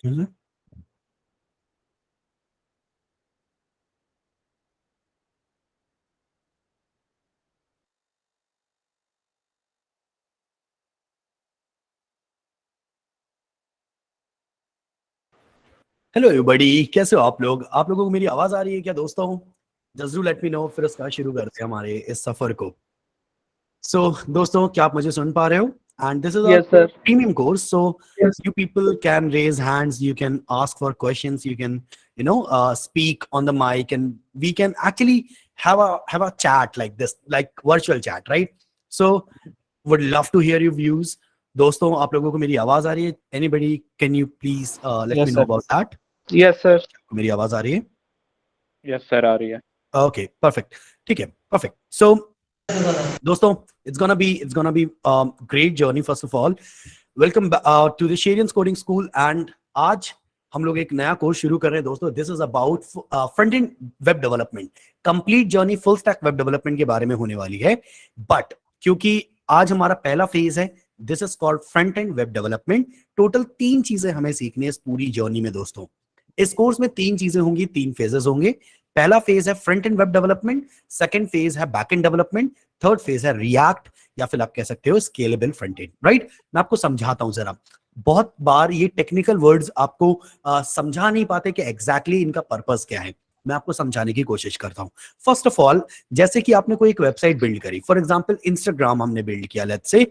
Hello everybody, कैसे हो आप लोग? आप लोगों को मेरी आवाज आ रही है क्या दोस्तों? Just do let me no, फिर उसका शुरू करते हैं हमारे इस सफर को। दोस्तों, क्या आप मुझे सुन पा रहे हो? And this is our Yes, sir. Premium course, so Yes. you people can raise hands, you can ask for questions, you can speak on the mic, and we can actually have a chat like this, like virtual chat, right? So would love to hear your views. दोस्तों, आप लोगों को मेरी आवाज आ रही है? Anybody, can you please let Yes, me know sir. about that? Yes, sir. मेरी आवाज आ रही है? Yes, sir. आ रही है. Okay, perfect. ठीक है, परफेक्ट। सो दोस्तों, it's gonna be great journey. First of all, welcome to the Sheryians coding school. And आज हम लोग एक नया कोर्स शुरू कर रहे हैं दोस्तों। This is about front end web development, complete journey full stack web development के बारे में होने वाली है। बट क्योंकि आज हमारा पहला फेज है, this is called front end web development. Total 3 चीजें हमें सीखनी है इस पूरी जर्नी में दोस्तों। इस कोर्स में 3 चीजें होंगी, 3 फेजेस होंगे। पहला फेज है front end web development, second phase है back end development, third phase है रिएक्ट, या फिर आप कह सकते हो स्केलेबल फ्रंट एंड, राइट? मैं आपको समझाता हूं जरा। बहुत बार ये टेक्निकल वर्ड्स आपको समझा नहीं पाते कि एग्जैक्टली इनका पर्पस क्या है। मैं आपको समझाने की कोशिश करता हूं। फर्स्ट ऑफ ऑल, जैसे कि आपने कोई एक वेबसाइट बिल्ड करी, फॉर एग्जांपल इंस्टाग्राम हमने बिल्ड किया, लेट्स से।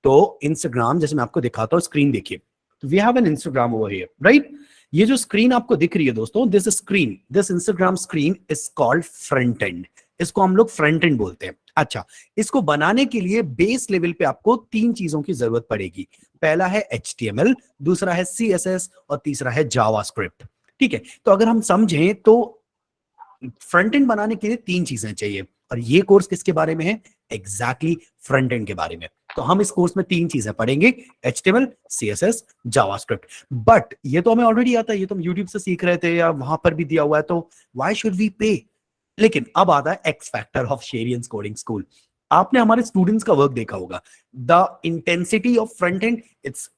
तो इंस्टाग्राम, जैसे मैं आपको दिखाता हूं, स्क्रीन देखिए। तो we have an Instagram over here, right? ये जो स्क्रीन आपको दिख रही है दोस्तों, this Instagram screen is called front end. इसको हम लोग फ्रंट एंड बोलते हैं। अच्छा, इसको बनाने के लिए बेस लेवल पे आपको 3 चीजों की जरूरत पड़ेगी। पहला है HTML, दूसरा है CSS और तीसरा है जावास्क्रिप्ट। ठीक है, तो अगर हम समझें तो फ्रंट एंड बनाने के लिए 3 चीजें चाहिए, और ये कोर्स किसके बारे में है? एग्जैक्टली फ्रंट एंड के बारे में। तो हम इस कोर्स में 3 चीजें पढ़ेंगे, HTML, CSS, जावास्क्रिप्ट। बट ये तो हमें ऑलरेडी आता है, ये तो हम यूट्यूब से सीख रहे थे या वहां पर भी दिया हुआ है, तो व्हाई शुड वी पे? लेकिन अब आता है X factor of Sheryians coding school. आपने हमारे स्टूडेंट्स का वर्क देखा होगा। The intensity of front end, it's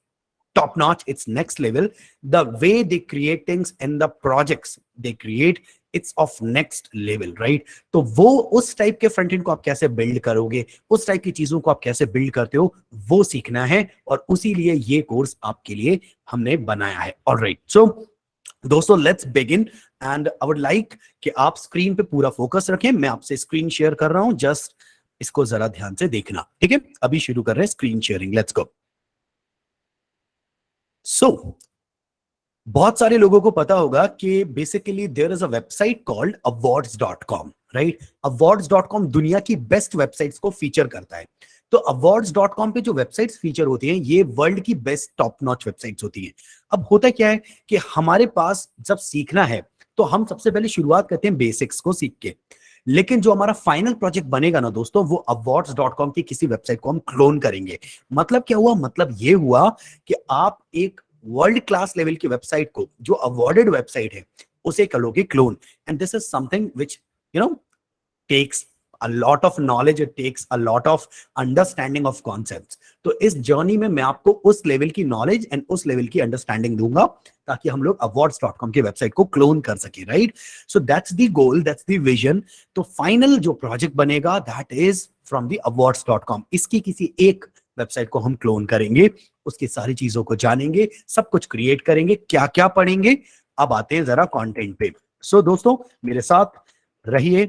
top notch, it's next level. The way they create things and the projects they create, it's of next level, right? तो वो उस type के front end को आप कैसे बिल्ड करोगे, उस टाइप की चीजों को आप कैसे बिल्ड करते हो, वो सीखना है। और उसी लिए ये कोर्स आपके लिए हमने बनाया है। ऑलराइट, सो दोस्तों, let's begin. And I would like कि आप स्क्रीन पे पूरा फोकस रखें। मैं आपसे स्क्रीन शेयर कर रहा हूं, जस्ट इसको जरा ध्यान से देखना, ठीक है? अभी शुरू कर रहे हैं screen sharing, let's go. So बहुत सारे लोगों को पता होगा कि basically there is a website called awards.com, राइट? awards.com दुनिया की बेस्ट वेबसाइट्स को फीचर करता है। तो awards.com पे जो वेबसाइट्स फीचर होती हैं, ये वर्ल्ड की बेस्ट टॉप नॉच वेबसाइट्स होती हैं। अब होता क्या है कि हमारे पास जब सीखना है तो हम सबसे पहले शुरुआत करते हैं बेसिक्स को सीख के। लेकिन जो हमारा फाइनल प्रोजेक्ट बनेगा ना दोस्तों, वो awards.com की किसी वेबसाइट को हम क्लोन करेंगे। मतलब क्या हुआ? मतलब ये हुआ कि आप एक वर्ल्ड क्लास लेवल की वेबसाइट को, जो अवॉर्डेड वेबसाइट है, उसे करोगे clone. And this is something which takes a lot of knowledge, it takes a lot of understanding of concepts. तो इस जर्नी में मैं आपको उस लेवल की नॉलेज एंड उस लेवल की अंडरस्टैंडिंग दूंगा ताकि हम लोग awards.com की वेबसाइट को क्लोन कर सके, right? So that's the goal, that's the vision. तो फाइनल जो प्रोजेक्ट बनेगा, that is from the awards.com। इसकी किसी एक वेबसाइट को हम क्लोन करेंगे, उसकी सारी चीजों को जानेंगे, सब कुछ क्रिएट करेंगे। क्या क्या पढ़ेंगे? अब आते हैं जरा कंटेंट पे। सो दोस्तों, मेरे साथ रहिए,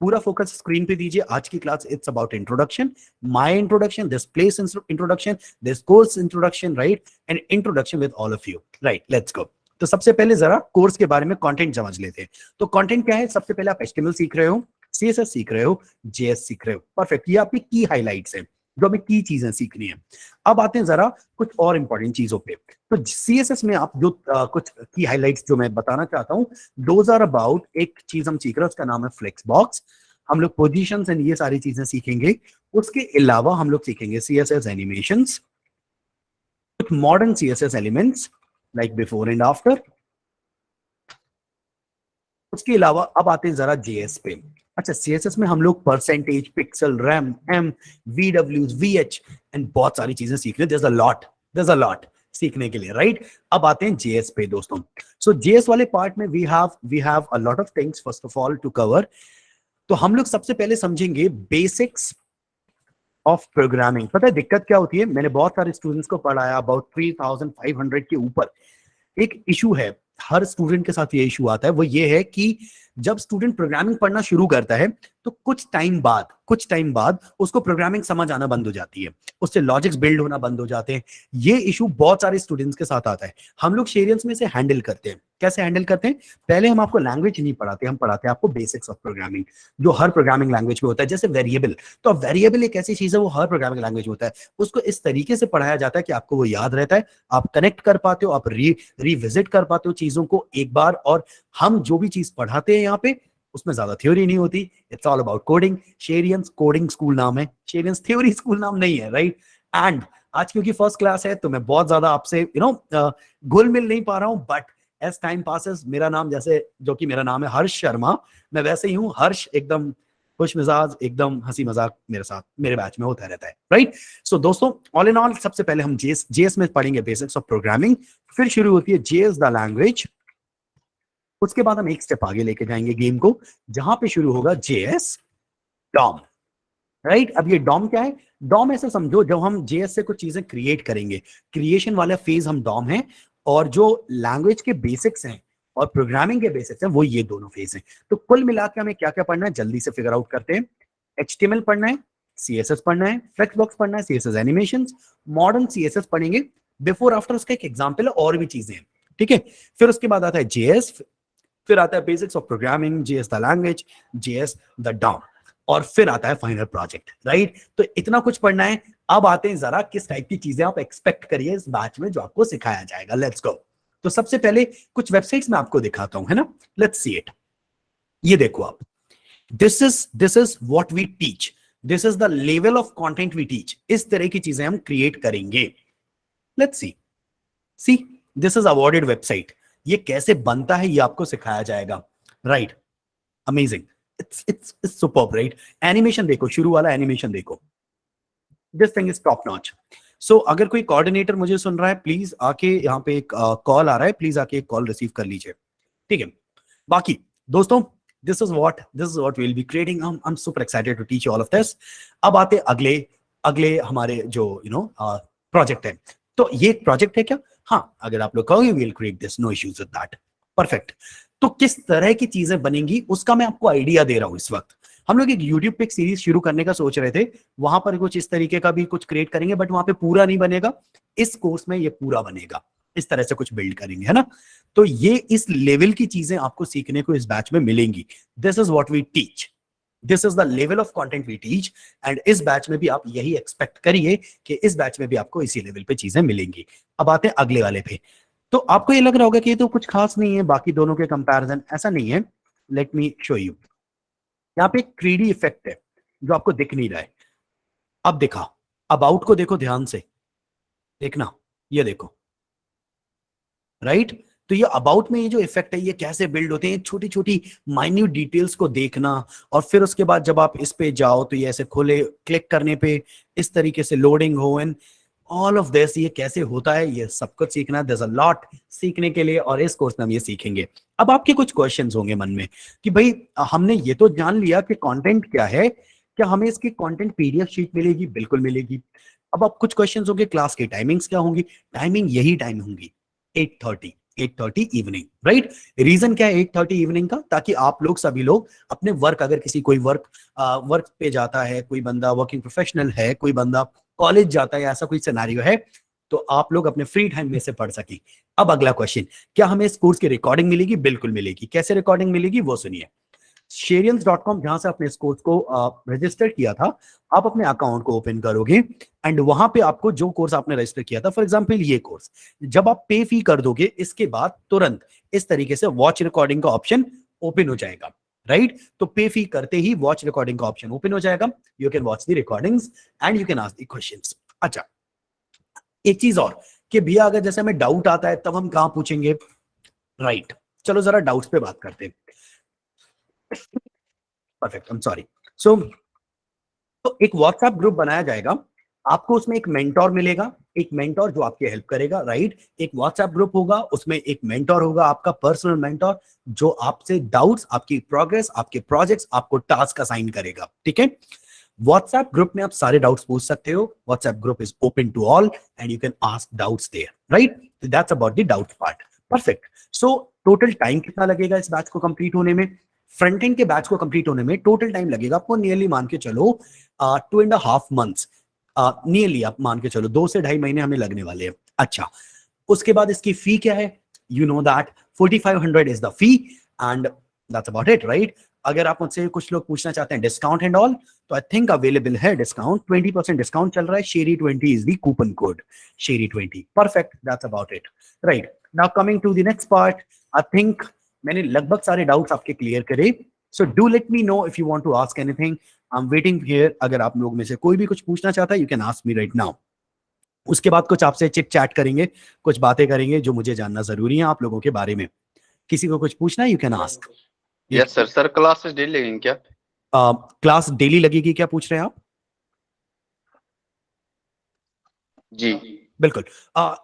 पूरा फोकस स्क्रीन पे दीजिए। आज की class it's about introduction, my introduction, this place introduction, this course introduction, right? And introduction with all of you, right? Let's go. तो सबसे पहले जरा कोर्स के बारे में कंटेंट समझ लेते हैं। तो कंटेंट क्या है? सबसे पहले आप HTML सीख रहे हो, CSS सीख रहे हो, JS सीख रहे हो, परफेक्ट। ये आपकी की हाइलाइट्स है जो हमें की चीजें सीखनी है। अब आते हैं जरा कुछ और इंपॉर्टेंट चीजों पे। तो CSS में आप जो कुछ की हाइलाइट्स जो मैं बताना चाहता हूं, दोज आर अबाउट, एक चीज हम सीख रहे हैं, उसका नाम है फ्लेक्स बॉक्स। हम लोग पोजीशंस एंड ये सारी चीजें सीखेंगे। उसके अलावा हम लोग सीखेंगे CSS एनिमेशंस, कुछ modern CSS elements like before and after. उसके अलावा अब आते हैं जरा JS पे। अच्छा, CSS में हम लोग percentage, pixel, rem, em, VW, VH and बहुत सारी चीजें सीख रहे हैं। देयर इज अ लॉट, सीखने के लिए, राइट? अब आते हैं जेएस पे दोस्तों। सो जेएस वाले पार्ट में we have a lot of things first of all to cover. तो हम लोग सबसे पहले समझेंगे बेसिक्स ऑफ प्रोग्रामिंग। पता है दिक्कत क्या होती है? मैंने बहुत सारे स्टूडेंट्स को पढ़ाया, अबाउट 3500 के ऊपर। एक इशू है, हर स्टूडेंट के साथ ये इशू आता है, वो ये है कि जब स्टूडेंट प्रोग्रामिंग पढ़ना शुरू करता है तो कुछ टाइम बाद उसको प्रोग्रामिंग समझ आना बंद हो जाती है, उससे लॉजिक्स बिल्ड होना बंद हो जाते हैं। ये इशू बहुत सारे स्टूडेंट्स के साथ आता है। हम लोग शेरियंस में से हैंडल करते हैं। कैसे हैंडल करते हैं? पहले हम आपको लैंग्वेज नहीं पढ़ाते, हम पढ़ाते हैं आपको बेसिक्स ऑफ प्रोग्रामिंग, जो हर प्रोग्रामिंग लैंग्वेज में होता है। जैसे वेरिएबल, तो वेरिएबल एक ऐसी चीज है वो हर प्रोग्रामिंग लैंग्वेज में होता है। उसको इस तरीके से पढ़ाया जाता है कि आपको वो याद रहता है, आप कनेक्ट कर पाते हो, आप रिविजिट कर पाते हो चीजों को एक बार। और हम जो भी चीज पढ़ाते हैं यहाँ पे उसमें ज्यादा थ्योरी नहीं होती, it's all about coding. Sheryians coding school नाम है, शेरियंस थ्योरी स्कूल नाम नहीं है, राइट? एंड आज क्योंकि फर्स्ट क्लास है तो मैं बहुत ज्यादा आपसे घुल मिल नहीं पा रहा हूं, बट एज टाइम पासेस, मेरा नाम जैसे, जो कि मेरा नाम है हर्ष शर्मा, मैं वैसे ही हूँ। हर्ष एकदम खुश मिजाज, एकदम हंसी मजाक मेरे साथ, मेरे बैच में होता रहता है, राइट? सो दोस्तों, ऑल इन ऑल सबसे पहले हम जेएस में पढ़ेंगे बेसिक्स ऑफ प्रोग्रामिंग, फिर शुरू होती है जेएस द लैंग्वेज। उसके बाद हम एक स्टेप आगे लेके जाएंगे गेम को, जहां पे शुरू होगा जेएस डॉम, राइट? अब ये डॉम क्या है? डॉम ऐसे समझो, जब हम जेएस से कुछ चीजें क्रिएट करेंगे, क्रिएशन वाला फेज हम डॉम है, और जो लैंग्वेज के बेसिक्स हैं और प्रोग्रामिंग के बेसिक्स हैं वो ये दोनों फेज हैं। तो कुल मिलाकर हमें क्या क्या पढ़ना है जल्दी से फिगर आउट करते हैं। एचटीएमएल पढ़ना है, सीएसएस पढ़ना है, फ्लेक्सबॉक्स पढ़ना है, सीएसएस एनिमेशंस, मॉडर्न सीएसएस पढ़ेंगे, बिफोर आफ्टर उसका एक एग्जांपल है, और भी चीजें हैं, ठीक है? फिर उसके बाद आता है जेएस, फिर आता है basics of programming, JS the language, JS the DOM, और फिर आता है फाइनल प्रोजेक्ट, राइट? तो इतना कुछ पढ़ना है। अब आते हैं जरा किस टाइप की चीजें आप एक्सपेक्ट करिए इस बैच में जो आपको सिखाया जाएगा। Let's go. तो सबसे पहले कुछ वेबसाइट्स में आपको दिखाता हूं, है ना? Let's see it. ये देखो आप, this is what we teach, this is the level of content we teach. इस तरह की चीजें हम क्रिएट करेंगे। Let's see this is awarded website. ये कैसे बनता है ये आपको सिखाया जाएगा, right? Amazing, it's superb, right? Animation देखो, शुरू वाला एनिमेशन देखो, this thing is top notch. So अगर कोई कोऑर्डिनेटर मुझे सुन रहा है, प्लीज आके, यहाँ पे एक कॉल आ रहा है, प्लीज आके एक कॉल रिसीव कर लीजिए, ठीक है? बाकी दोस्तों, this is what we will be creating. I am super excited to teach you all of this. अब आते अगले अगले हमारे जो प्रोजेक्ट है। तो ये एक प्रोजेक्ट है क्या? हाँ, अगर आप लोग कहोगे we will create this, no issues with that, perfect. तो किस तरह की चीजें बनेंगी उसका मैं आपको आइडिया दे रहा हूं इस वक्त। हम लोग एक यूट्यूब पे एक सीरीज शुरू करने का सोच रहे थे, वहां पर कुछ इस तरीके का भी कुछ क्रिएट करेंगे, बट वहां पे पूरा नहीं बनेगा। इस कोर्स में ये पूरा बनेगा, इस तरह से कुछ बिल्ड करेंगे, है ना? तो ये इस लेवल की चीजें आपको सीखने को इस बैच में मिलेंगी। This is what we teach, this is the level of content we teach, and इस बैच में भी आप यही एक्सपेक्ट करिए कि इस बैच में भी आपको इसी लेवल पे चीजें मिलेंगी। अब आते हैं अगले वाले पे। तो आपको ये लग रहा होगा कि ये तो कुछ खास नहीं है बाकी दोनों के कंपैरिजन, ऐसा नहीं है। Late me show you. यहाँ पे एक 3D इफेक्ट है जो आपको दिख नहीं रहा है। अब देखा, अबाउट को देखो ध्यान से, देखना, ये देखो, राइट? तो ये अबाउट में ये जो इफेक्ट है ये कैसे बिल्ड होते हैं, छोटी छोटी माइन्यूट डिटेल्स को देखना, और फिर उसके बाद जब आप इस पे जाओ तो ये ऐसे खोले, क्लिक करने पे इस तरीके से लोडिंग हो, एंड ऑल ऑफ दिस, ये कैसे होता है ये सब कुछ सीखना। देयर इज अ लॉट सीखने के लिए, और इस कोर्स में हम ये सीखेंगे। अब आपके कुछ क्वेश्चंस होंगे मन में कि भाई हमने ये तो जान लिया कि कंटेंट क्या है, क्या हमें इसकी कंटेंट पीडीएफ शीट मिलेगी? बिल्कुल मिलेगी। अब आप कुछ क्वेश्चंस होंगे, क्लास की टाइमिंग्स क्या होंगी? टाइमिंग यही टाइम होंगी, 8:30 इवनिंग, राइट? रीजन क्या है 8:30 इवनिंग का? ताकि आप लोग सभी लोग अपने वर्क, अगर किसी कोई वर्क पे जाता है, कोई बंदा वर्किंग प्रोफेशनल है, कोई बंदा कॉलेज जाता है, ऐसा कोई सिनेरियो है, तो आप लोग अपने फ्री टाइम में से पढ़ सकें। अब अगला क्वेश्चन, क्या हमें इस कोर्स की रिकॉर्डिंग मिलेगी? बिल्कुल मिलेगी। कैसे रिकॉर्डिंग मिलेगी वो सुनिए। sharians.com, जहां से आपने इस कोर्स को रजिस्टर किया था, आप अपने अकाउंट को ओपन करोगे, एंड वहां पे आपको जो कोर्स आपने रजिस्टर किया था, फॉर एग्जांपल ये कोर्स, जब आप पे फी कर दोगे, इसके बाद तुरंत इस तरीके से वॉच रिकॉर्डिंग का ऑप्शन ओपन हो जाएगा, राइट? तो पे फी करते ही वॉच रिकॉर्डिंग का ऑप्शन ओपन हो जाएगा। You can watch the recordings and you can ask the questions. अच्छा, एक चीज और कि भैया अगर जैसे हमें डाउट आता है तब हम कहां पूछेंगे, राइट? चलो जरा डाउट्स पे बात करते हैं। Perfect, I am sorry. So तो एक व्हाट्सएप ग्रुप बनाया जाएगा, आपको उसमें एक मेंटोर मिलेगा, एक मेंटोर जो आपकी हेल्प करेगा, राइट। एक व्हाट्सएप ग्रुप होगा, उसमें एक मेंटोर होगा, आपका पर्सनल मेंटोर, जो आपसे डाउट्स, आपकी प्रोग्रेस, आपके प्रोजेक्ट्स, आपको टास्क असाइन करेगा, ठीक है। व्हाट्सएप ग्रुप में आप सारे डाउट्स पूछ सकते हो। WhatsApp group is open to all and you can ask doubts there, right. That's about the doubt part. Perfect. So total time कितना लगेगा इस बैच को कंप्लीट होने में? फ्रंट एंड के बैच को कंप्लीट होने में टोटल टाइम लगेगा आपको नियरली मान के चलो 2.5 months। नियरली आप मान के चलो 2 से 2.5 महीने हमें लगने वाले हैं। अच्छा, उसके बाद इसकी फी क्या है? You know that 4500 is the fee and that's about it, right. अगर आप मुझसे कुछ लोग पूछना चाहते हैं डिस्काउंट एंड ऑल, तो आई थिंक अवेलेबल है डिस्काउंट, 20% डिस्काउंट चल रहा है। शेरी20 इज द कूपन कोड, शेरी20। Perfect, that's about it, right. Now coming to the next part, I think मैंने लगभग सारे डाउट्स आपके क्लियर करे। So do let me know if you want to ask anything. I am waiting here. अगर आप लोग में से कोई भी कुछ पूछना चाहता है, you can ask me right now. उसके बाद कुछ आपसे चिट चैट करेंगे, कुछ बातें करेंगे जो मुझे जानना जरूरी है आप लोगों के बारे में। किसी को कुछ पूछना है, you can ask. Yes sir. Sir classes daily लगेंगी क्या? क्लास डेली लगेगी क्या पूछ रहे हैं आप? जी बिल्कुल।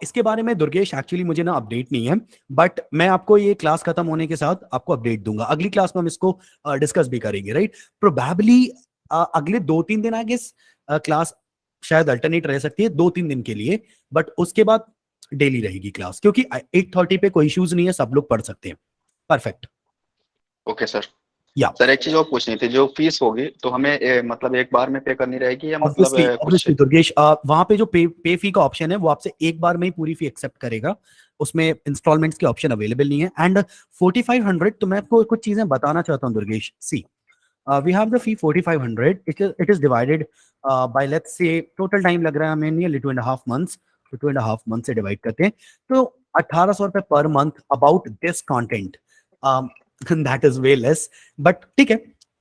इसके बारे में दुर्गेश एक्चुअली मुझे ना अपडेट नहीं है, बट मैं आपको ये क्लास खत्म होने के साथ आपको अपडेट दूंगा। अगली क्लास में हम इसको डिस्कस भी करेंगे, राइट। प्रोबेबली अगले 2-3 दिन आई गेस क्लास शायद अल्टरनेट रह सकती है 2-3 दिन के लिए, बट उसके बाद डेली रहेगी क्लास, क्योंकि 8:30 पे कोई इश्यूज नहीं है, सब लोग पढ़ सकते हैं। परफेक्ट। Okay sir. या सर एक चीज और पूछनी थी, जो फीस होगी तो हमें मतलब एक बार में पे करनी रहेगी या मतलब ऑब्वियसली कुछ? ऑब्वियसली दुर्गेश, वहां पे जो पे फी का ऑप्शन है वो आपसे एक बार में ही पूरी फी एक्सेप्ट करेगा, उसमें इंस्टॉलमेंट्स के ऑप्शन अवेलेबल नहीं है। एंड 4500, तो मैं आपको कुछ चीजें बताना चाहता हूँ Durgesh. See, we have the fee 4500, it is divided by, let's say total time लग रहा है हमें नियरली 2.5 months, तो 2.5 month से डिवाइड करते हैं तो 1800 रुपए per month about this content. That is way less, but ठीक है।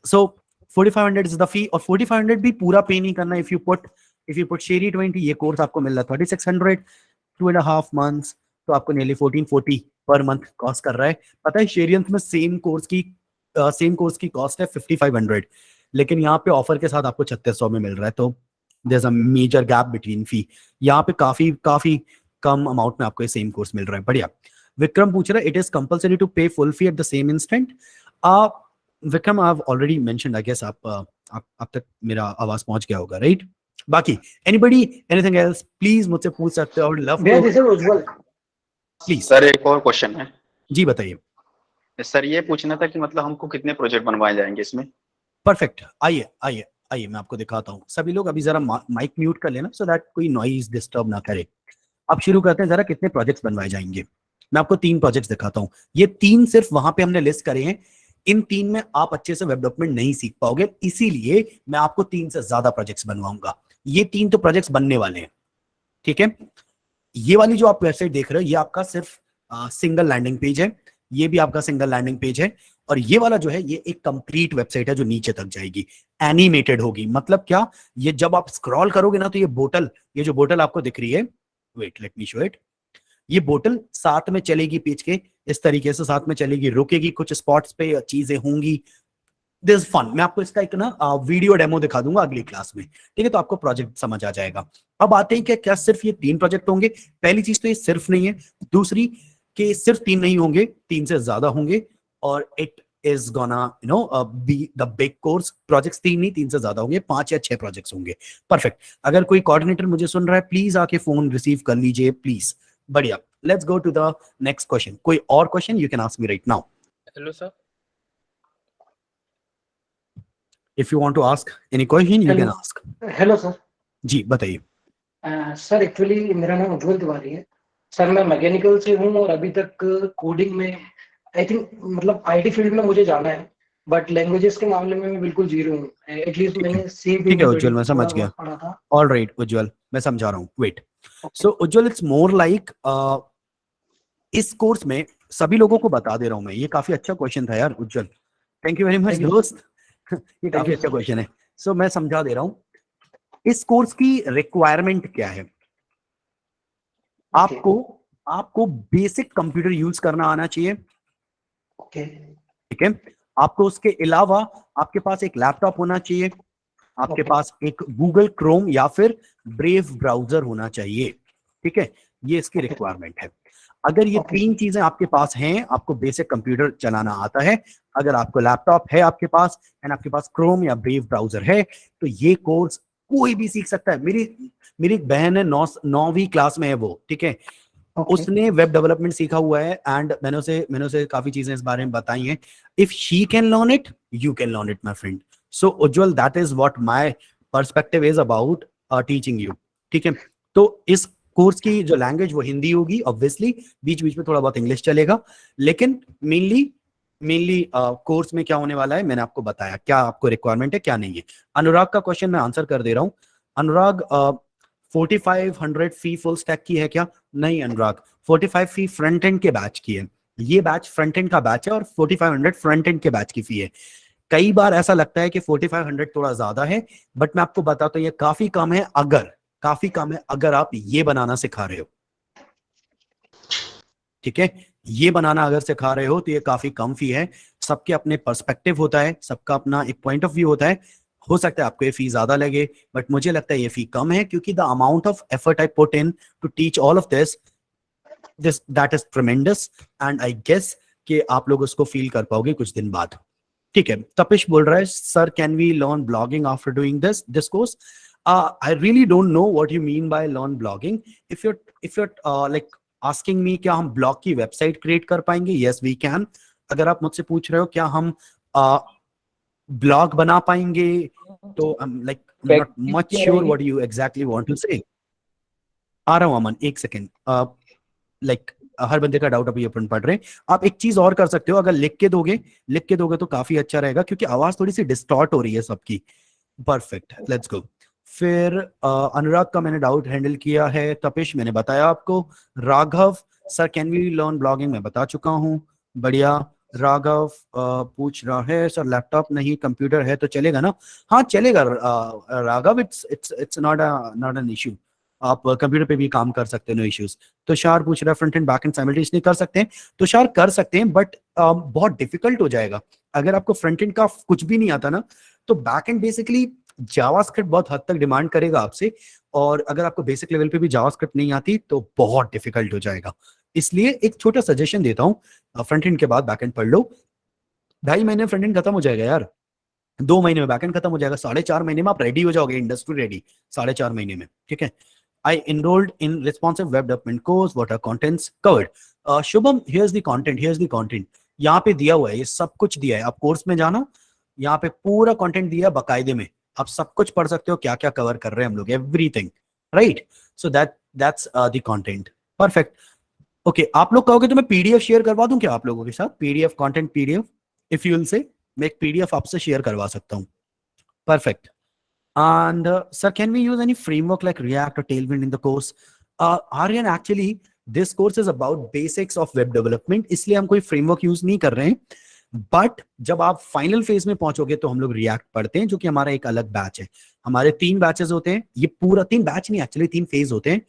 सो 4500 इज द फी, और 4500 भी पूरा पे नहीं करना। इफ यू पुट शेरी20, ये कोर्स आपको मिल रहा है 3600, 2.5 months, तो आपको नियरली 1440 पर मंथ कॉस्ट कर रहा है। पता है शेरियंस में सेम कोर्स की कॉस्ट है 5500, लेकिन यहाँ पे ऑफर के साथ आपको 3600 में मिल रहा है। तो there is a major gap between fee. यहाँ पे काफी काफी कम अमाउंट में आपको ये सेम कोर्स मिल रहा है। बढ़िया। विक्रम पूछ रहा है, it is compulsory to pay full fee at the same instant? Vikram, I have already mentioned, I guess आप तक मेरा आवाज पहुंच गया होगा, राइट। बाकी एनीबडी एनीथिंग एल्स प्लीज मुझसे पूछ सकते हो। Love to, Ujjwal. Please. Sir एक और क्वेश्चन है। जी बताइए। सर ये पूछना था कि मतलब हमको कितने प्रोजेक्ट बनवाए जाएंगे इसमें? परफेक्ट। आइए आइए आइए, मैं आपको दिखाता हूँ। सभी लोग अभी जरा माइक म्यूट कर लेना, सो दैट कोई नॉइज डिस्टर्ब ना करे। अब शुरू करते हैं, जरा कितने प्रोजेक्ट्स बनवाए जाएंगे। मैं आपको 3 प्रोजेक्ट्स दिखाता हूँ। ये 3 सिर्फ वहां पे हमने लिस्ट करे हैं। इन 3 में आप अच्छे से वेब डेवलपमेंट नहीं सीख पाओगे, इसीलिए मैं आपको 3 से ज्यादा प्रोजेक्ट्स बनवाऊंगा। ये 3 तो प्रोजेक्ट्स बनने वाले हैं, ठीक है। ये वाली जो आप वेबसाइट देख रहे हो, ये आपका सिर्फ सिंगल लैंडिंग पेज है। ये भी आपका सिंगल लैंडिंग पेज है। और ये वाला जो है, ये एक कंप्लीट वेबसाइट है जो नीचे तक जाएगी, एनिमेटेड होगी। मतलब क्या, ये जब आप स्क्रॉल करोगे ना, तो ये जो बोतल आपको दिख रही है, wait let me show it. ये बोतल साथ में चलेगी पेज के, इस तरीके से साथ में चलेगी, रुकेगी, कुछ स्पॉट्स पे चीजें होंगी। This fun. मैं आपको इसका एक ना वीडियो डेमो दिखा दूंगा अगली क्लास में, ठीक है। तो आपको प्रोजेक्ट समझ आ जाएगा। अब आते हैं कि क्या सिर्फ ये 3 प्रोजेक्ट होंगे? पहली चीज तो ये सिर्फ नहीं है। दूसरी कि सिर्फ 3 नहीं होंगे, 3 से ज्यादा होंगे, और it is gonna be the big course. Projects 3 नहीं, 3 से ज्यादा होंगे, 5 या 6 प्रोजेक्ट्स होंगे। परफेक्ट। अगर कोई कोऑर्डिनेटर मुझे सुन रहा है, प्लीज आके फोन रिसीव कर लीजिए प्लीज। बढ़िया। Let's go to the next question. कोई और question, you can ask me right now. Hello sir. If you want to ask any question, you can ask. Hello sir. जी बताइए। Sir actually मेरा नाम उज्जवल तिवारी है सर। मैं mechanical से हूँ और अभी तक कोडिंग में आई थिंक मतलब आईटी फील्ड में मुझे जाना है, बट लैंग्वेजेस के मामले में मैं बिल्कुल जीरो हूँ। एटलीस्ट मैंने सी ठीक है उज्जवल, मैं समझ गया। पढ़ा था। ऑल राइट उज्जवल, मैं समझा रहा हूँ। Wait, so Ujjwal, it's more like इस कोर्स में सभी लोगों को बता दे रहा हूँ मैं। ये काफी अच्छा क्वेश्चन था यार उज्जवल, थैंक यू वेरी मच दोस्त। ये काफी अच्छा क्वेश्चन है। सो मैं समझा दे रहा हूँ, इस कोर्स की रिक्वायरमेंट क्या है। आपको बेसिक कंप्यूटर यूज करना आना चाहिए, ठीक है। आपको उसके अलावा आपके पास एक लैपटॉप होना चाहिए, आपके पास एक गूगल क्रोम या फिर ब्रेव ब्राउजर होना चाहिए, ठीक है, ये इसकी रिक्वायरमेंट है। अगर ये तीन चीजें आपके पास हैं, आपको बेसिक कंप्यूटर चलाना आता है, अगर आपको लैपटॉप है आपके पास एंड आपके पास क्रोम या ब्रेव ब्राउजर है, तो ये कोर्स कोई भी सीख सकता है। मेरी एक बहन है, 9वीं क्लास में है वो, ठीक है, उसने वेब डेवलपमेंट सीखा हुआ है एंड मैंने उसे काफी चीजें इस बारे में बताई हैं। If she can learn it, you can learn it my friend. So Ujjwal, that is what my perspective is about teaching you, ठीक है। तो इस कोर्स की जो लैंग्वेज वो हिंदी होगी, ऑब्वियसली बीच बीच में थोड़ा बहुत इंग्लिश चलेगा, लेकिन मेनली कोर्स में क्या होने वाला है मैंने आपको बताया, क्या आपको रिक्वायरमेंट है क्या नहीं है। अनुराग का क्वेश्चन मैं आंसर कर दे रहा हूँ। अनुराग, 4500 फी फुल स्टैक की है क्या? नहीं अनुराग, 45 फी फ्रंट एंड के बैच की है। ये बैच फ्रंट एंड का बैच है और 4500 फ्रंट एंड के बैच की फी है। कई बार ऐसा लगता है कि 4500 थोड़ा ज्यादा है, बट मैं आपको बताता हूँ ये काफी कम है, अगर आप ये बनाना सिखा रहे हो, ठीक है, ये बनाना अगर सिखा रहे हो तो ये काफी कम फी है। सबके अपने पर्सपेक्टिव होता है, सबका अपना एक पॉइंट ऑफ व्यू होता है। हो सकता है आपको ये फी ज्यादा लगे, बट मुझे लगता है ये फी कम है, क्योंकि the amount of effort I put in to teach all of this that is tremendous, and I guess कि आप लोग उसको फील कर पाओगे कुछ दिन बाद, ठीक है। तपिश बोल रहा है, sir can we learn blogging after doing this course? I really don't know what you mean by learn blogging. If you're like asking me क्या हम ब्लॉग की वेबसाइट क्रिएट कर पाएंगे, yes we can. अगर आप मुझसे पूछ रहे हो क्या हम ब्लॉग बना पाएंगे, तो I'm like not much sure what you exactly want to say. आ रहा हूँ अमन, एक सेकेंड। लाइक हर बंदे का डाउट अभी अपन पढ़ रहे हैं। आप एक चीज और कर सकते हो, अगर लिख के दोगे तो काफी अच्छा रहेगा, क्योंकि आवाज थोड़ी सी डिस्टॉर्ट हो रही है सबकी। Perfect, let's go. फिर अनुराग का मैंने डाउट हैंडल किया है। तपिश मैंने बताया आपको। Raghav, sir can we learn blogging, मैं बता चुका हूँ। बढ़िया। राघव पूछ रहा है, सर लैपटॉप नहीं कंप्यूटर है तो चलेगा ना? हाँ चलेगा Raghav, it's not an issue. आप कंप्यूटर पे भी काम कर सकते हैं, नो इश्यूज। तुषार पूछ रहा है, front and back and simultaneously कर सकते हैं? तुषार कर सकते हैं, बट बहुत डिफिकल्ट हो जाएगा। अगर आपको फ्रंट एंड का कुछ भी नहीं आता ना, तो बैक एंड बेसिकली जावास्क्रिप्ट बहुत हद तक डिमांड करेगा आपसे, और अगर आपको बेसिक लेवल पे भी जावास्क्रिप्ट नहीं आती तो बहुत डिफिकल्ट हो जाएगा। इसलिए एक छोटा सजेशन देता हूँ, फ्रंट एंड के बाद बैक एंड पढ़ लो। 2.5 महीने में फ्रंट एंड खत्म हो जाएगा यार, 2 महीने में बैक एंड खत्म हो जाएगा, 4.5 महीने में आप रेडी हो जाओगे, इंडस्ट्री रेडी 4.5 महीने में, ठीक है। आई enrolled in responsive web development course, what are contents covered? Shubham, here's the content, यहाँ पे दिया हुआ है, ये सब कुछ दिया है। आप कोर्स में जाना, यहाँ पे पूरा कंटेंट दिया बकायदे में, आप सब कुछ पढ़ सकते हो, क्या क्या कवर कर रहे हैं हम लोग, everything, right. So that's the content. Perfect, okay. आप लोग कहोगे तो मैं पीडीएफ शेयर करवा दूं क्या आप लोगों के साथ? PDF content, PDF, if you will say, मैं एक पीडीएफ आपसे शेयर करवा सकता हूं। Perfect. And sir, can we use any framework like React or Tailwind in the course? Aryan, actually this course is about basics of web development, इसलिए हम कोई framework use नहीं कर रहे हैं। बट जब आप फाइनल फेज में पहुंचोगे तो हम लोग रिएक्ट पढ़ते हैं, जो कि हमारा एक अलग बैच है। हमारे 3 बैचेस होते हैं, ये पूरा 3 बैच नहीं, एक्चुअली 3 फेज होते हैं।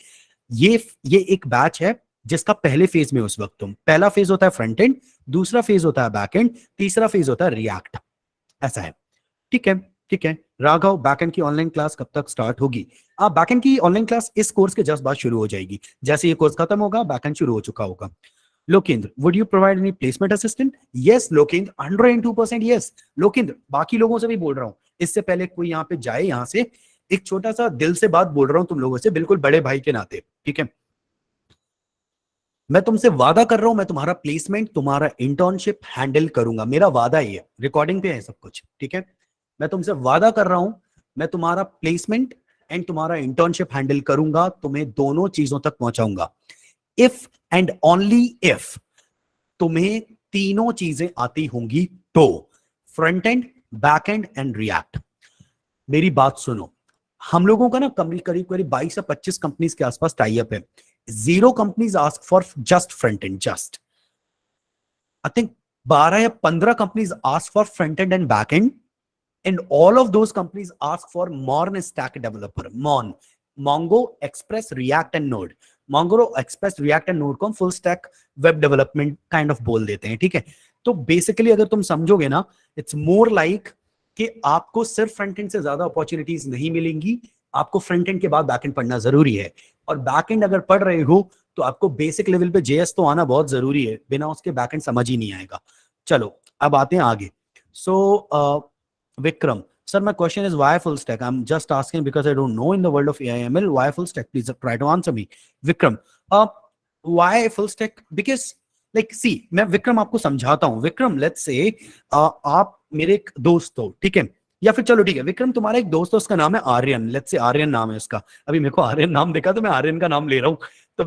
ये एक बैच है जिसका पहले फेज में उस वक्त तुम, पहला फेज होता है फ्रंट एंड, दूसरा फेज होता है बैक एंड, तीसरा फेज होता है रिएक्ट, ऐसा है, ठीक है, ठीक है। राघव, बैकएंड की ऑनलाइन क्लास कब तक स्टार्ट होगी? बैकएंड की ऑनलाइन क्लास इस कोर्स के जस्ट बाद शुरू हो जाएगी, जैसे ये कोर्स खत्म होगा बैकएंड शुरू हो चुका होगा। Lokendra, would you provide any placement assistant? Yes Lokendra, 102% yes Lokendra. बाकी लोगों से भी बोल रहा हूँ, इससे पहले कोई यहाँ पे जाए, यहाँ से एक छोटा सा दिल से बात बोल रहा हूँ तुम लोगों से, बिल्कुल बड़े भाई के नाते, ठीक है। मैं तुमसे वादा कर रहा हूं, मैं तुम्हारा प्लेसमेंट, तुम्हारा इंटर्नशिप हैंडल करूंगा, मेरा वादा ही है, रिकॉर्डिंग पे है सब कुछ, ठीक है। मैं तुमसे वादा कर रहा हूं, मैं तुम्हारा प्लेसमेंट एंड तुम्हारा इंटर्नशिप हैंडल करूंगा, तुम्हें दोनों चीजों तक पहुंचाऊंगा। इफ एंड ओनली इफ तुम्हें तीनों चीजें आती होंगी तो, front end, back and and react. मेरी बात सुनो, हम लोगों का ना करीब 22 से 25 कंपनीज के आसपास टाई अप है। 0 companies ask for just front end, just I think 12 या 15 companies ask for front end and back and, and all of those companies ask for Morn stack developer, Mongo, Express, React and Node। Mongo, Express, React and Node को हम full stack web development kind of बोल देते हैं, ठीक है। तो basically अगर तुम समझोगे ना, it's more like कि आपको सिर्फ फ्रंट एंड से ज्यादा अपॉर्चुनिटीज नहीं मिलेंगी, आपको फ्रंट एंड के बाद बैक एंड पढ़ना जरूरी है, और बैक एंड अगर पढ़ रहे हो तो आपको बेसिक लेवल पे जेएस तो आना बहुत जरूरी है, बिना उसके बैक एंड समझ ही नहीं आएगा। चलो अब आते हैं आगे। सो Vikram sir, my question is why full stack? I'm just asking because I don't know in the world of AIML why full stack. Please try to answer me. Vikram, why full stack? Because like see, मैं विक्रम आपको समझाता हूँ। Vikram let's say आप मेरे एक दोस्त हो, ठीक है, या फिर चलो ठीक है विक्रम तुम्हारा एक दोस्त है, उसका नाम है आर्यन, लेट्स से आर्यन नाम है उसका। अभी मेरे को आर्यन नाम देखा तो मैं आर्यन का नाम ले रहा हूँ। तो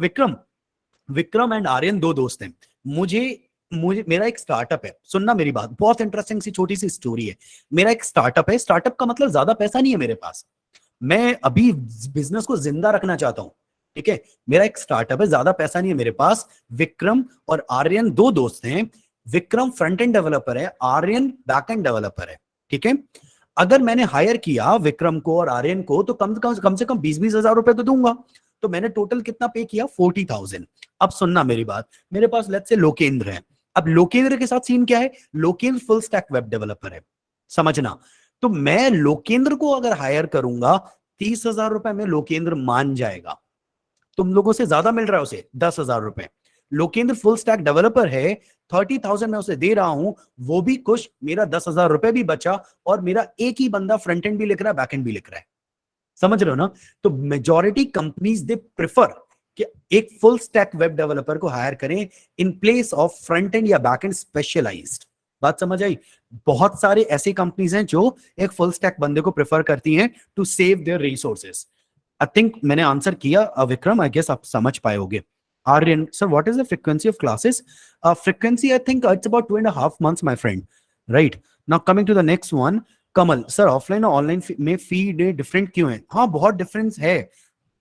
विक्रम एंड आर्यन दो दोस्त हैं। मुझे मुझे मेरा एक स्टार्टअप है, सुनना मेरी बात, बहुत इंटरेस्टिंग सी छोटी सी स्टोरी है। मेरा एक स्टार्टअप है, स्टार्टअप का मतलब ज्यादा पैसा नहीं है मेरे पास, मैं अभी बिजनेस को जिंदा रखना चाहता हूं, ठीक है। मेरा एक स्टार्टअप है, ज्यादा पैसा नहीं है मेरे पास। विक्रम और आर्यन दो दोस्त हैं। विक्रम फ्रंट एंड डेवलपर है, आर्यन बैक एंड डेवलपर है, ठीक है। अगर मैंने हायर किया विक्रम को और आर्यन को तो कम से कम 20-20 हजार रुपए तो दूंगा। तो मैंने टोटल कितना पे किया? 40,000। अब सुनना मेरी बात, मेरे पास लेट्स से लोकेंद्र है। अब लोकेंद्र के साथ सीन क्या है? Lokendra full stack web developer है, समझना। तो मैं लोकेंद्र को अगर हायर करूंगा 30,000 रुपए में लोकेंद्र मान जाएगा। तुम लोगों से ज्यादा मिल रहा है उसे 10,000 रुपए। लोकेंद्र फुल स्टैक डेवलपर है, 30,000 मैं उसे दे रहा हूं, वो भी खुश, मेरा 10,000 रुपए भी बचा, और मेरा एक ही बंदा फ्रंट एंड भी लिख रहा है, बैक एंड भी लिख रहा है। समझ रहे हो ना? तो मेजॉरिटी कंपनीज दे प्रेफर कि एक फुल स्टैक वेब डेवलपर को हायर करें in place of front and या बैक एंड स्पेशलाइज्ड। बात समझ आई? बहुत सारे ऐसी कंपनीज हैं जो एक फुल स्टैक बंदे को प्रेफर करती हैं to save their resources. I think मैंने आंसर किया विक्रम, आई गेस आप समझ पाए होगे। Aryan, sir, what is the frequency of classes? Frequency, I think it's about 2.5 months, my friend. Right. Now coming to the next one, Kamal sir, offline और online में फी different क्यों है? हाँ, बहुत डिफरेंस है,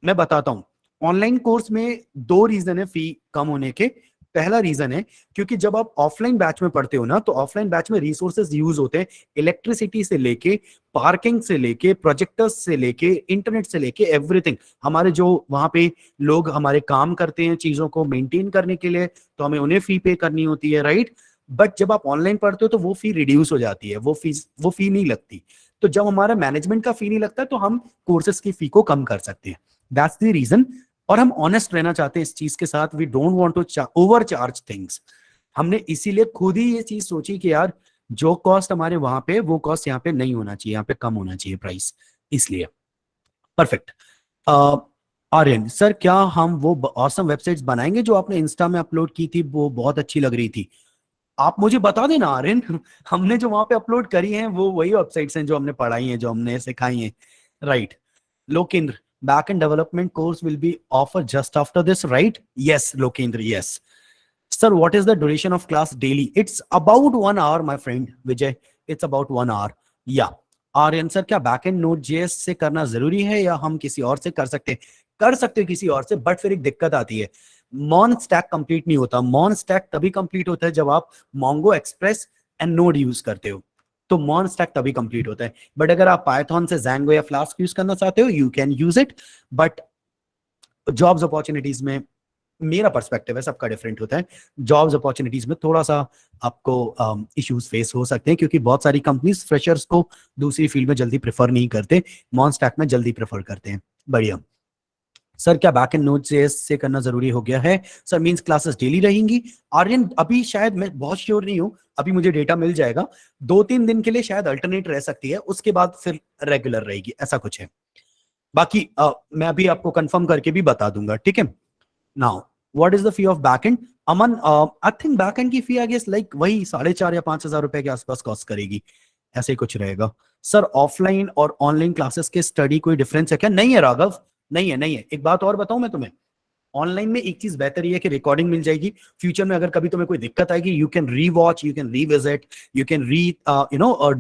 मैं बताता हूँ। ऑनलाइन कोर्स में दो रीजन है फी कम होने के। पहला रीजन है क्योंकि जब आप ऑफलाइन बैच में पढ़ते हो ना, तो ऑफलाइन बैच में रिसोर्सेज यूज होते हैं, इलेक्ट्रिसिटी से लेके, पार्किंग से लेके, प्रोजेक्टर्स से लेके, इंटरनेट से लेके, एवरीथिंग। हमारे जो वहां पे लोग हमारे काम करते हैं चीजों को मेंटेन करने के लिए, तो हमें उन्हें फी पे करनी होती है, राइट। बट जब आप ऑनलाइन पढ़ते हो तो वो फी रिड्यूस हो जाती है, वो फी नहीं लगती। तो जब हमारा मैनेजमेंट का फी नहीं लगता तो हम कोर्सेज की फी को कम कर सकते हैं। That's the reason. और हम ऑनेस्ट रहना चाहते हैं इस चीज के साथ। We don't want to overcharge things. हमने इसीलिए खुद ही ये चीज सोची कि यार जो कॉस्ट हमारे वहां पे, वो कॉस्ट यहाँ पे नहीं होना चाहिए, यहाँ पे कम होना चाहिए प्राइस, इसलिए। परफेक्ट। आर्यन सर, क्या हम वो ऑसम वेबसाइट्स बनाएंगे जो आपने इंस्टा में अपलोड की थी, वो बहुत अच्छी लग रही थी? आप मुझे बता देना आर्यन। हमने जो वहां पे अपलोड करी हैं वो वही वेबसाइट्स हैं जो हमने पढ़ाई हैं, जो हमने सिखाई हैं, right. Lokendra, backend development course will be offered just after this, right? Yes, Lokendra, yes. Sir, what is the duration of class daily? It's about 1 hour, my friend Vijay. It's about 1 hour. Yeah. Aryan sir, क्या backend Node.js से करना जरूरी है या हम किसी और से कर सकते हैं? कर सकते हो किसी और से, बट फिर एक दिक्कत आती है, मॉन स्टैक कंप्लीट नहीं होता। मॉन स्टैक तभी कंप्लीट होता है जब आप Mongo Express and node use करते हो, तो मॉन स्टैक तभी कंप्लीट होता है। बट अगर आप पाइथन से Django या फ्लास्क यूज करना चाहते हो, you can use it. But jobs opportunities में, मेरा पर्सपेक्टिव है, सबका डिफरेंट होता है, जॉब्स अपॉर्चुनिटीज में थोड़ा सा आपको इश्यूज फेस हो सकते हैं, क्योंकि बहुत सारी कंपनीज फ्रेशर्स को दूसरी फील्ड में जल्दी प्रेफर नहीं करते, मॉन स्टैक में जल्दी प्रेफर करते हैं। बढ़िया। सर, क्या बैकएंड Node.js से करना जरूरी हो गया है? सर, मींस क्लासेस डेली रहेंगी? आर्यन, अभी शायद, मैं बहुत श्योर नहीं हूं, अभी मुझे डेटा मिल जाएगा, 2-3 दिन के लिए शायद अल्टरनेट रह सकती है, उसके बाद फिर रेगुलर रहेगी, ऐसा कुछ है। बाकी मैं अभी आपको कंफर्म करके भी बता दूंगा, ठीक है। Now what is the fee of backend? Aman, I think backend की फी आई गेस लाइक वही 4,500 या 5,000 रुपए के आसपास कॉस्ट करेगी, ऐसे कुछ रहेगा। सर, ऑफलाइन और ऑनलाइन क्लासेस के स्टडी कोई डिफरेंस है क्या? नहीं है राघव, नहीं है। एक बात और बताऊं मैं तुम्हें, ऑनलाइन में एक चीज बेहतर ये है कि रिकॉर्डिंग मिल जाएगी। फ्यूचर में अगर कभी तुम्हें कोई दिक्कत आएगी, you can rewatch, you can revisit, you can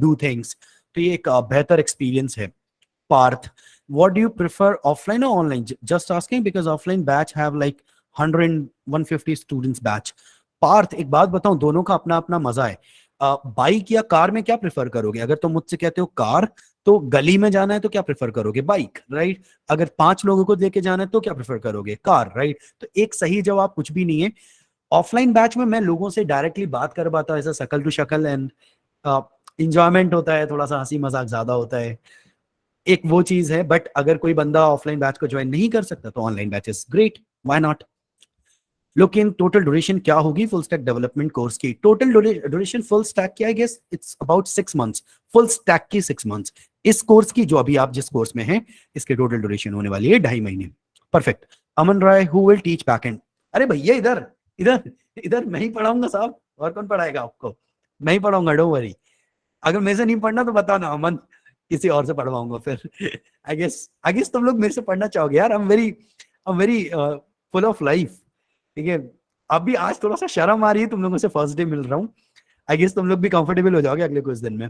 do things. तो ये एक बेहतर एक्सपीरियंस है। Parth, what do you prefer, offline और online? Just asking because offline batch have like 100-150 students batch. Parth, एक बात बताऊं, दोनों का अपना अपना मजा है। बाइक या कार में क्या प्रेफर करोगे? अगर तुम मुझसे कहते हो कार, तो गली में जाना है तो क्या प्रेफर करोगे? Bike, right. अगर 5 लोगों को लेके जाना है तो क्या प्रेफर करोगे? Car, right. तो एक सही जवाब कुछ भी नहीं है। ऑफलाइन बैच में मैं लोगों से डायरेक्टली बात कर पाता हूँ, ऐसा शकल टू शकल, एंड इंजॉयमेंट होता है, थोड़ा सा हंसी मजाक ज्यादा होता है। एक वो चीज है, बट अगर कोई बंदा ऑफलाइन बैच को ज्वाइन नहीं कर सकता तो online batch is great, why not. लेकिन टोटल ड्यूरेशन क्या होगी फुल स्टैक डेवलपमेंट कोर्स की? टोटल ड्यूरेशन फुल स्टैक की I guess it's about 6 months, full stack की 6 मंथ्स। इस कोर्स की, जो अभी आप जिस कोर्स में हैं, इसकी टोटल ड्यूरेशन होने वाली है 2.5 महीने। Perfect. Aman Rai, who will teach backend? अरे भैया इधर इधर इधर मैं ही पढ़ाऊंगा साहब, और कौन पढ़ाएगा आपको? मैं ही पढ़ाऊंगा, डोंट वरी। अगर मेरे से नहीं पढ़ना तो बताना अमन, किसी और से पढ़वाऊंगा फिर। आई गेस तुम लोग मेरे से पढ़ना चाहोगे यार। I am very full of life, ठीक है। अभी आज थोड़ा सा शर्म आ रही है, तुम लोगों से फर्स्ट डे मिल रहा हूँ। आई गेस तुम लोग भी कंफर्टेबल हो जाओगे अगले कुछ दिन में।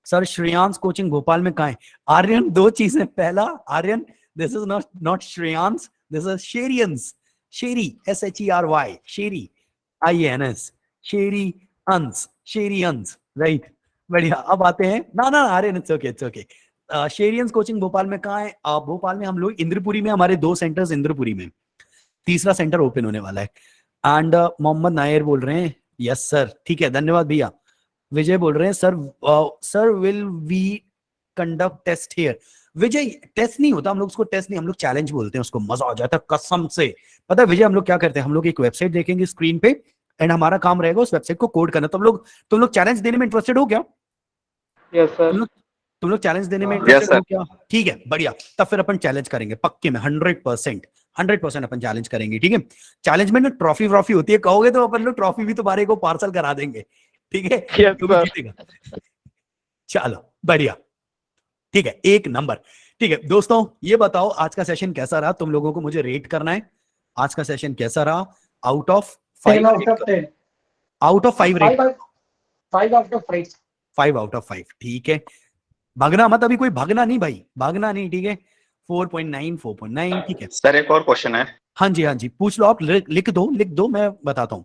सर श्रेयांस कोचिंग भोपाल में कहाँ है? आर्यन, दो चीजें। पहला Aryan, this is not Shreyans, this is Sheryians. Shery, SHERY, Sheri, INS, शेरी अंस, शेरी अंस, राइट। बढ़िया। अब आते हैं, ना ना Aryan, it's okay it's okay. Sheryians coaching Bhopal में कहाँ है? भोपाल में हम लोग इंद्रपुरी में, हमारे 2 सेंटर्स इंद्रपुरी में, तीसरा सेंटर ओपन होने वाला है। एंड मोहम्मद नायर बोल रहे हैं, यस सर, ठीक है, धन्यवाद भैया। विजय बोल रहे हैं, sir will we conduct test here? Vijay, test नहीं होता, हम लोग उसको टेस्ट नहीं, हम लोग चैलेंज बोलते हैं उसको, मजा आ जाता है कसम से। पता है विजय, हम लोग क्या करते हैं, हम लोग एक वेबसाइट देखेंगे स्क्रीन पे, एंड हमारा काम रहेगा उस वेबसाइट को कोड करना। तुम लोग चैलेंज देने में इंटरेस्टेड हो क्या? Yes sir. तुम लोग चैलेंज देने में Yes, इंटरेस्टेड sir. हो क्या? ठीक है, बढ़िया। तब फिर अपन चैलेंज करेंगे पक्के में, 100% अपन चैलेंज करेंगे, ठीक है। चैलेंज में ना ट्रॉफी व्रॉफी होती है, कहोगे तो अपन लोग ट्रॉफी भी तुम्हारे को पार्सल करा देंगे, ठीक है। Yes, तू भी sir. जीतेगा। चलो बढ़िया, ठीक है, एक नंबर। ठीक है दोस्तों, ये बताओ आज का सेशन कैसा रहा? तुम लोगों को मुझे रेट करना है, आज का सेशन कैसा रहा? Out of 10 out of 10. Out of 5 rate. 5 out of 5. 5 out of 5, ठीक है। भागना मत, अभी कोई भागना नहीं भाई, भागना नहीं, ठीक है। 4.9, 4.9, ठीक है। सर एक और क्वेश्चन है। हाँ जी, पूछ लो आप, लिख दो, मैं बताता हूँ।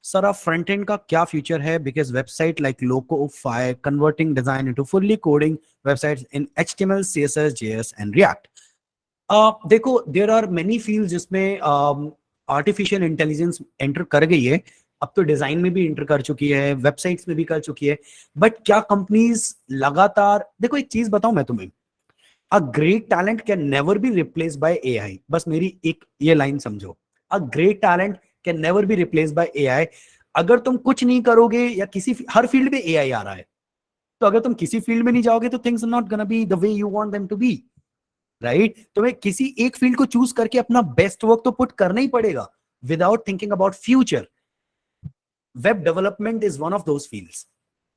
सर आप फ्रंट एंड का क्या फ्यूचर है? Because website like Locofy converting design into fully coding websites in HTML, CSS, JS and React। देखो, देयर आर मेनी फील्ड्स जिसमें आर्टिफिशियल इंटेलिजेंस एंटर कर गई है। अब तो डिजाइन में भी एंटर कर चुकी है, वेबसाइट्स में भी कर चुकी है। बट क्या कंपनीज लगातार, देखो एक चीज बताऊं मैं तुम्हें, a great talent can never be replace by AI। बस मेरी एक ये लाइन समझो, a great talent can never be replace by AI। अगर तुम कुछ नहीं करोगे, या किसी हर फील्ड में AI आ रहा है, तो अगर तुम किसी फील्ड में नहीं जाओगे तो things are not gonna be the way you want them to be, right. तुम्हें किसी एक फील्ड को चूज करके अपना बेस्ट वर्क तो पुट करना ही पड़ेगा, without thinking about future. Web development is one of those fields.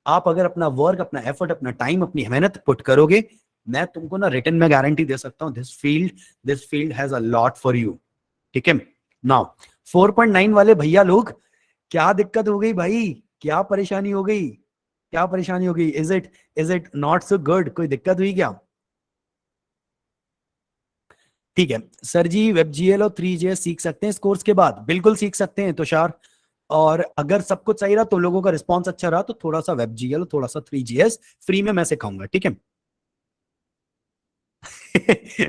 आप अगर अपना वर्क, अपना एफर्ट, अपना टाइम, अपनी मेहनत पुट करोगे, मैं तुमको ना रिटर्न में गारंटी दे सकता हूं, this field has a lot for you, ठीक है। नाउ 4.9 वाले भैया लोग, क्या दिक्कत हो गई भाई? क्या परेशानी हो गई? क्या परेशानी हो गई? Is it not so good? कोई दिक्कत हुई क्या? ठीक है सर जी, WebGL और 3JS सीख सकते हैं इस कोर्स के बाद? बिल्कुल सीख सकते हैं तुषार। और अगर सब कुछ सही रहा, तो लोगों का रिस्पॉन्स अच्छा रहा, तो थोड़ा सा WebGL, थोड़ा सा 3JS फ्री में मैं सिखाऊंगा, ठीक है।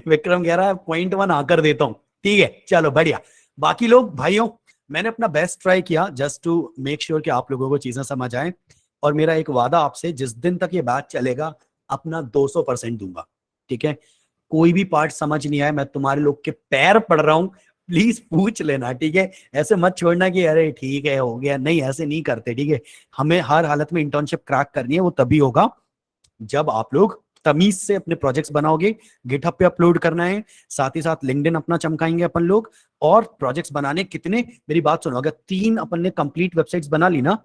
विक्रम कह रहा है 0.1 आकर देता हूं, ठीक है, चलो बढ़िया। बाकी लोग भाइयों, मैंने अपना बेस्ट ट्राई किया जस्ट टू मेक श्योर कि आप लोगों को चीजें समझ आए। और मेरा एक वादा आपसे, जिस दिन तक ये बैच चलेगा, अपना 200% दूंगा, ठीक है। कोई भी पार्ट समझ नहीं आया, मैं तुम्हारे लोग के पैर पड़ रहा हूं, प्लीज पूछ लेना, ठीक है। ऐसे मत छोड़ना कि अरे ठीक है हो गया, नहीं, ऐसे नहीं करते, ठीक है। हमें हर हालत में इंटर्नशिप क्रैक करनी है, वो तभी होगा जब आप लोग तमीज से अपने प्रोजेक्ट्स बनाओगे, गिटहब पे अपलोड करना है, साथ ही साथ लिंक्डइन अपना चमकाएंगे अपन लोग। और प्रोजेक्ट्स बनाने कितने, मेरी बात सुनो, अगर 3 अपन ने कंप्लीट वेबसाइट्स बना ली ना,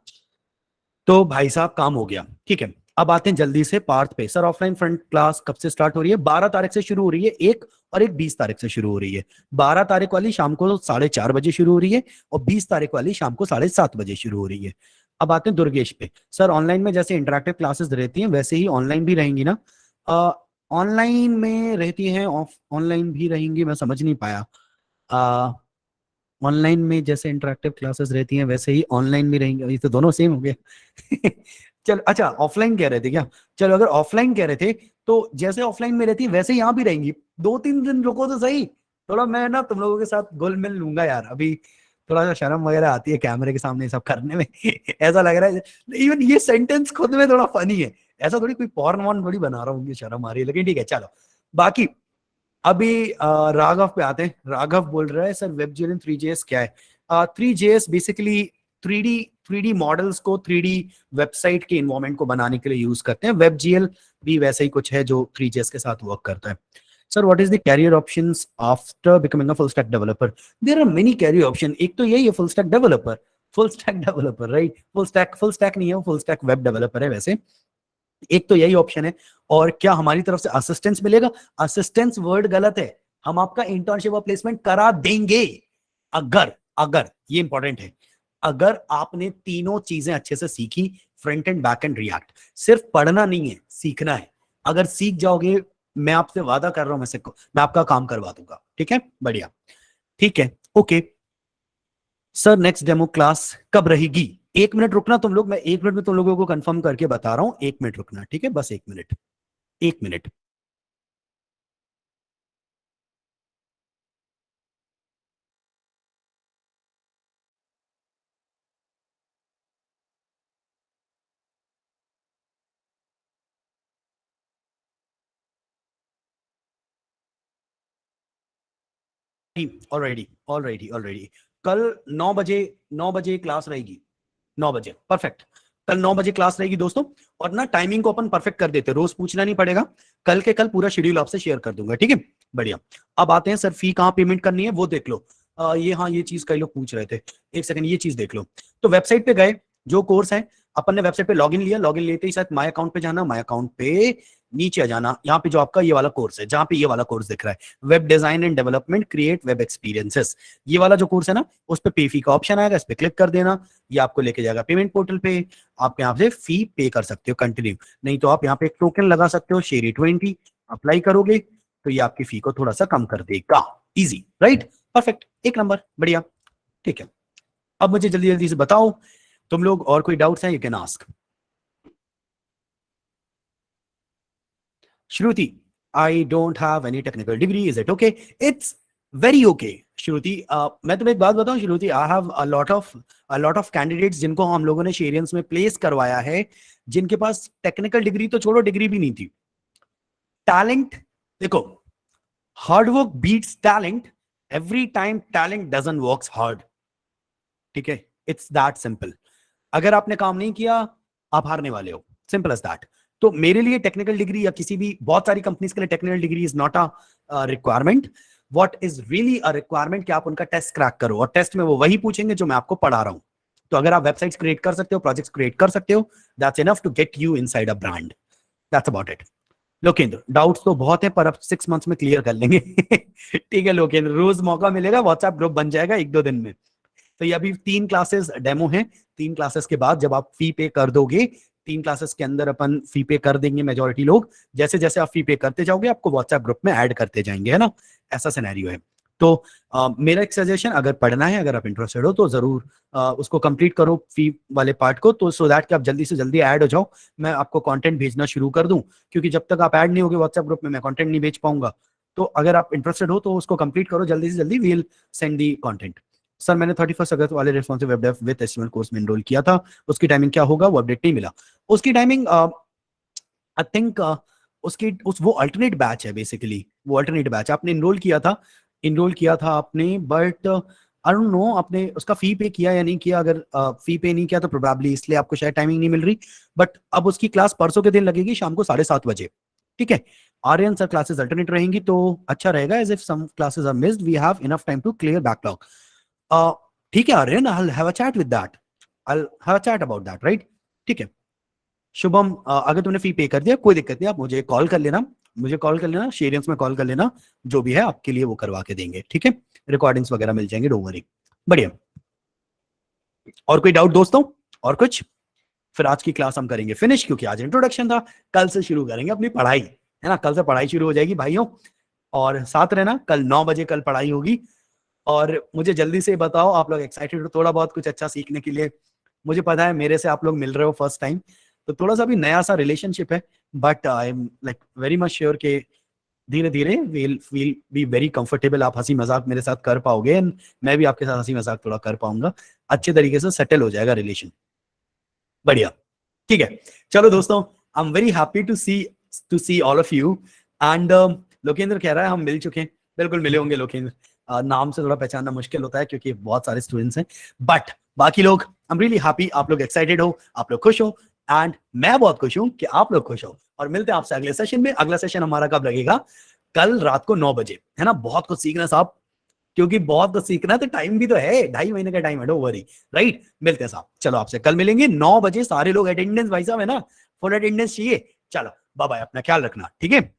तो भाई साहब काम हो गया, ठीक है। अब आते हैं जल्दी से पार्थ पे। सर ऑफलाइन फ्रंट क्लास कब से स्टार्ट हो रही है? 12 तारीख से शुरू हो रही है, एक और एक 20 तारीख से शुरू हो रही है। 12 तारीख वाली शाम को 4:30 बजे शुरू हो रही है, और 20 तारीख वाली शाम को 7:30 बजे शुरू हो रही है। अब आते हैं दुर्गेश पे। सर ऑनलाइन में जैसे इंटरेक्टिव क्लासेस रहती हैं, वैसे ही ऑनलाइन भी रहेंगी ना? ऑनलाइन में रहती हैं, ऑनलाइन भी रहेंगी, मैं समझ नहीं पाया। ऑनलाइन में जैसे इंटरेक्टिव क्लासेस रहती हैं, वैसे ही ऑनलाइन भी रहेंगे? ये तो दोनों सेम हो गए। चल अच्छा, ऑफलाइन कह रहे थे क्या? चलो अगर ऑफलाइन कह रहे थे, तो जैसे ऑफलाइन में रहती है वैसे यहाँ भी रहेंगी। 2-3 दिन रुको तो सही, थोड़ा मैं ना तुम लोगों के साथ घुल मिल लूंगा यार। अभी थोड़ा सा शर्म वगैरह आती है कैमरे के सामने सब करने में। ऐसा लग रहा है, इवन ये सेंटेंस खुद में थोड़ा फनी है, ऐसा थोड़ी कोई पॉर्न वॉर्न थोड़ी बना रहा हूँ, मुझे शर्म आ रही है, लेकिन ठीक है चलो। बाकी अभी राघव पे आते हैं। राघव बोल रहा है सर WebGL 3JS क्या है? 3JS बेसिकली 3D मॉडल्स को 3D वेबसाइट के इन्वायरमेंट को बनाने के लिए यूज करते हैं। WebGL भी वैसे ही कुछ है जो 3JS के साथ वर्क करता है। Sir what is the career options after becoming a full stack developer? There are many career option. एक तो यही है full stack developer, right? Full stack नहीं है, वो फुल स्टैक वेब डेवलपर है वैसे। एक तो यही ऑप्शन है। और क्या हमारी तरफ से असिस्टेंस मिलेगा? असिस्टेंस वर्ड गलत है, हम आपका इंटर्नशिप और प्लेसमेंट करा देंगे अगर अगर ये इंपॉर्टेंट है, अगर आपने तीनों चीजें अच्छे से सीखी, front end back and react. सिर्फ पढ़ना नहीं है, सीखना है। अगर सीख जाओगे, मैं आपसे वादा कर रहा हूं, मैं आपका काम करवा दूंगा। ठीक है, बढ़िया, ठीक है, okay. Sir next demo class कब रहेगी? 1 मिनट रुकना तुम लोग, मैं 1 मिनट में तुम लोगों को कंफर्म करके बता रहा हूं। 1 मिनट रुकना, ठीक है, बस 1 मिनट, 1 मिनट। ऑलरेडी कल 9 बजे, 9 बजे क्लास रहेगी। 9 बजे, परफेक्ट। कल 9 बजे क्लास रहेगी दोस्तों। और ना टाइमिंग को अपन परफेक्ट कर देते, रोज पूछना नहीं पड़ेगा। कल के कल पूरा शेड्यूल आपसे शेयर कर दूंगा, ठीक है, बढ़िया। अब आते हैं सर फी कहाँ पेमेंट करनी है वो देख लो। ये हाँ, ये चीज कई लोग पूछ रहे थे, एक सेकंड ये चीज देख लो। तो वेबसाइट पे गए, जो कोर्स है अपन ने वेबसाइट पे लॉगिन लिया, लॉगिन लेते ही साथ माय अकाउंट पे जाना, माय अकाउंट पे नीचे आ जाना, यहाँ पे जो आपका ये वाला कोर्स है, जहाँ पे ये वाला कोर्स दिख रहा है, web design and development create web experiences, ये वाला जो कोर्स है ना, उस पे पे फी का ऑप्शन आएगा, इस पे क्लिक कर देना। ये आपको लेके जाएगा पेमेंट पोर्टल पे। आप यहाँ से फी पे कर सकते हो कंटिन्यू, नहीं तो आप यहाँ पे एक टोकन लगा सकते हो Sherry20, अप्लाई करोगे तो ये आपकी फी को थोड़ा सा कम कर देगा। इजी, राइट, परफेक्ट, एक नंबर, बढ़िया, ठीक है। अब मुझे जल्दी जल्दी से बताओ तुम लोग, और कोई डाउट्स हैं? You can ask. Shruti, I don't have any technical degree, is it okay? It's very okay Shruti. मैं तुम्हें एक बात बताऊं Shruti, I have a lot of candidates जिनको हम लोगों ने शेरियंस में प्लेस करवाया है, जिनके पास टेक्निकल डिग्री तो छोड़ो, डिग्री भी नहीं थी। टैलेंट, देखो, hard work beats talent every time, talent doesn't works hard, ठीक है, इट्स दैट सिंपल। अगर आपने काम नहीं किया, आप हारने वाले हो, सिंपल एज दैट। तो मेरे लिए टेक्निकल डिग्री या किसी भी, बहुत सारी कंपनीज के लिए technical degree is not a requirement. What is really a requirement कि आप उनका टेस्ट क्रैक करो, और टेस्ट में वो वही पूछेंगे जो मैं आपको पढ़ा रहा हूं। तो अगर आप वेबसाइट्स क्रिएट कर सकते हो, प्रोजेक्ट्स क्रिएट कर सकते हो, that's enough to get you inside a brand, that's about it. Lokendra, doubts तो बहुत है पर अब 6 मंथ्स में क्लियर कर लेंगे। ठीक है लोकेंद्र, रोज मौका मिलेगा, व्हाट्सएप ग्रुप बन जाएगा 1-2 दिन में। तो ये अभी 3 क्लासेस डेमो हैं, 3 क्लासेस के बाद जब आप फी पे कर दोगे, 3 क्लासेस के अंदर अपन फी पे कर देंगे मेजॉरिटी लोग। जैसे जैसे आप फी पे करते जाओगे, आपको व्हाट्सएप ग्रुप में ऐड करते जाएंगे, है ना, ऐसा सिनेरियो है। तो मेरा एक सजेशन, अगर पढ़ना है, अगर आप इंटरेस्टेड हो तो जरूर उसको कंप्लीट करो फी वाले पार्ट को, तो सो दैट कि आप जल्दी से जल्दी ऐड हो जाओ, मैं आपको कंटेंट भेजना शुरू कर दूं। क्योंकि जब तक आप ऐड नहीं होगे व्हाट्सएप ग्रुप में, मैं कंटेंट नहीं भेज पाऊंगा। तो अगर आप इंटरेस्टेड हो तो उसको कंप्लीट करो जल्दी से जल्दी, we'll send the content. Sir मैंने 31 अगस्त वाले responsive web dev with HTML course में एनरोल किया था, उसकी टाइमिंग क्या होगा? वो अपडेट नहीं मिला। उसकी टाइमिंग आई थिंक वो अल्टरनेट बैच है बेसिकली, वो अल्टरनेट बैच आपने इनरोल किया था आपने, बट आई डोंट नो आपने उसका फी पे किया या नहीं किया। अगर फी पे नहीं किया तो प्रोबेबली इसलिए आपको शायद टाइमिंग नहीं मिल रही। बट अब उसकी क्लास परसों के दिन लगेगी शाम को 7:30 बजे, ठीक है। आर्यन सर क्लासेस अल्टरनेट रहेंगी तो अच्छा रहेगा, as if some classes are missed we have enough time to clear backlog. ठीक है Aryan, I will have a chat with that, I will have a chat about that, right, ठीक है। शुभम, अगर तुमने फी पे कर दिया कोई दिक्कत नहीं, आप मुझे कॉल कर लेना, शेरियंस में कॉल कर लेना, जो भी है आपके लिए वो करवा के देंगे, ठीक है। रिकॉर्डिंग्स वगैरह मिल जाएंगे, डोंट वरी, बढ़िया। और कोई डाउट दोस्तों? और कुछ? फिर आज की क्लास हम करेंगे फिनिश, क्योंकि आज इंट्रोडक्शन था, कल से शुरू करेंगे अपनी पढ़ाई, है ना, कल से पढ़ाई शुरू हो जाएगी भाइयों। और साथ रहना, कल 9 बजे कल पढ़ाई होगी। और मुझे जल्दी से बताओ, आप लोग एक्साइटेड हो थोड़ा बहुत कुछ अच्छा सीखने के लिए? मुझे पता है मेरे से आप लोग मिल रहे हो फर्स्ट टाइम, तो थोड़ा सा भी नया सा रिलेशनशिप है, but I am like very much sure के धीरे धीरे वील बी वेरी कंफर्टेबल। आप हंसी मजाक मेरे साथ कर पाओगे, एंड मैं भी आपके साथ हंसी मजाक थोड़ा कर पाऊंगा, अच्छे तरीके से सेटल हो जाएगा रिलेशन, बढ़िया, ठीक है। चलो दोस्तों, I'm very happy to see all of you. And Lokendra कह रहा है हम मिल चुके हैं, बिल्कुल मिले होंगे लोकेंद्र, नाम से थोड़ा पहचानना मुश्किल होता है क्योंकि बहुत सारे स्टूडेंट्स हैं, बट बाकी लोग आई एम रियली हैप्पी, आप लोग एक्साइटेड हो, आप लोग खुश हो, एंड मैं बहुत खुश हूं कि आप लोग खुश हो। और मिलते हैं आपसे अगले सेशन में। अगला सेशन हमारा कब लगेगा? कल रात को 9 बजे, है ना। बहुत कुछ सीखना साहब, क्योंकि बहुत कुछ सीखना है, तो टाइम भी तो है, 2.5 महीने का टाइम है, डोंट वरी, राइट। मिलते हैं साहब, चलो आपसे कल मिलेंगे 9 बजे। सारे लोग अटेंडेंस भाई साहब, है ना, फुल अटेंडेंस चाहिए। चलो बाय बाय, अपना ख्याल रखना, ठीक है।